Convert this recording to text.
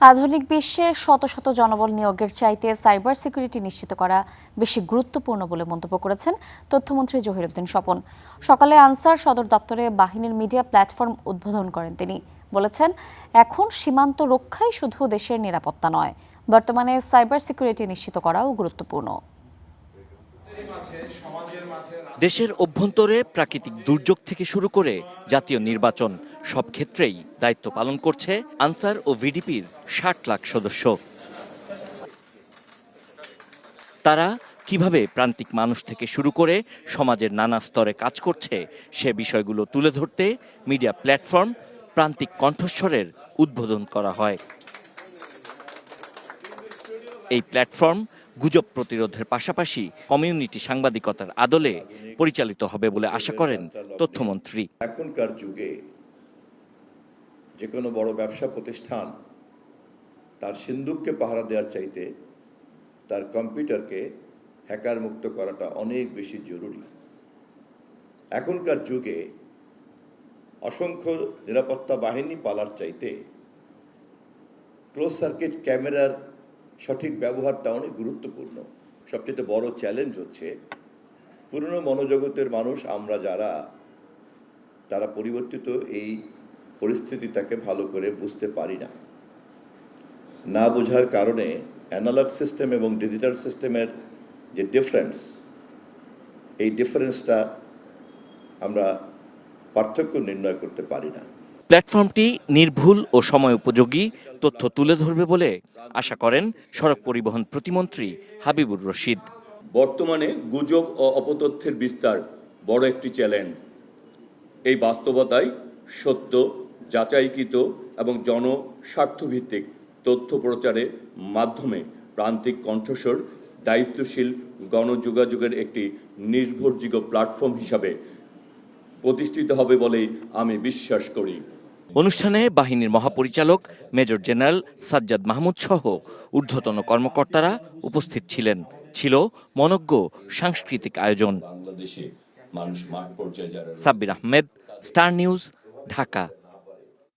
আধুনিক বিশ্বে শত শত জনবল নিয়োগের চাইতে সাইবার সিকিউরিটি নিশ্চিত করা বেশি গুরুত্বপূর্ণ বলে মন্তব্য করেছেন তথ্যমন্ত্রী জহিরুদ্দিন স্বপন। সকালে আনসার সদর দপ্তরে বাহিনীর মিডিয়া প্ল্যাটফর্ম উদ্বোধন করেন তিনি। বলেছেন, এখন সীমান্ত রক্ষাই শুধু দেশের নিরাপত্তা নয়, বর্তমানে সাইবার সিকিউরিটি নিশ্চিত করাও গুরুত্বপূর্ণ। দেশের অভ্যন্তরে প্রাকৃতিক দুর্যোগ থেকে শুরু করে জাতীয় নির্বাচন সব ক্ষেত্রেই দায়িত্ব পালন করছে আনসার ও ভিডিপির ৬০ লাখ সদস্য। তারা কিভাবে প্রান্তিক মানুষ থেকে শুরু করে সমাজের নানা স্তরে কাজ করছে সে বিষয়গুলো তুলে ধরতে মিডিয়া প্ল্যাটফর্ম প্রান্তিক কণ্ঠস্বরের উদ্বোধন করা হয়। এই প্ল্যাটফর্ম গুজব প্রতিরোধের পাশাপাশি কমিউনিটি সাংবাদিকতার আদলে পরিচালিত হবে বলে আশা করেন তথ্যমন্ত্রী। এখনকার যুগে যে কোনো বড় ব্যবসা প্রতিষ্ঠান তার সিন্দুককে পাহারা দেওয়ার চাইতে তার কম্পিউটারকে হ্যাকার মুক্ত করাটা অনেক বেশি জরুরি। এখনকার যুগে অসংখ্য নিরাপত্তা বাহিনী পালার চাইতে ক্লোজ সার্কিট ক্যামেরার সঠিক ব্যবহারটা অনেক গুরুত্বপূর্ণ। সবচেয়ে বড় চ্যালেঞ্জ হচ্ছে পুরনো মনোজগতের মানুষ আমরা যারা, তারা পরিবর্তিত এই পরিস্থিতিটাকে ভালো করে বুঝতে পারি না বোঝার কারণে অ্যানালগ সিস্টেম এবং ডিজিটাল সিস্টেমের যে ডিফারেন্স, এই ডিফারেন্সটা আমরা পার্থক্য নির্ণয় করতে পারি না। প্ল্যাটফর্মটি নির্ভুল ও সময় উপযোগী তথ্য তুলে ধরবে বলে আশা করেন সড়ক পরিবহন প্রতিমন্ত্রী হাবিবুর রশিদ। বর্তমানে গুজব ও অপতথ্যের বিস্তার বড় একটি চ্যালেঞ্জ। এই বাস্তবতায় সত্য, যাচাইকৃত এবং জনস্বার্থভিত্তিক তথ্য প্রচারের মাধ্যমে প্রান্তিক কণ্ঠস্বর দায়িত্বশীল গণযোগাযোগের একটি নির্ভরযোগ্য প্ল্যাটফর্ম হিসাবে প্রতিষ্ঠিত হবে বলেই আমি বিশ্বাস করি। অনুষ্ঠানে বাহিনীর মহাপরিচালক মেজর জেনারেল সাজ্জাদ মাহমুদ সহ ঊর্ধ্বতন কর্মকর্তারা উপস্থিত ছিলেন। ছিল মনোজ্ঞ সাংস্কৃতিক আয়োজন। বাংলাদেশে মানুষ মাঠ পর্যায়ে যারা সাব্বির আহমেদ, স্টার নিউজ, ঢাকা।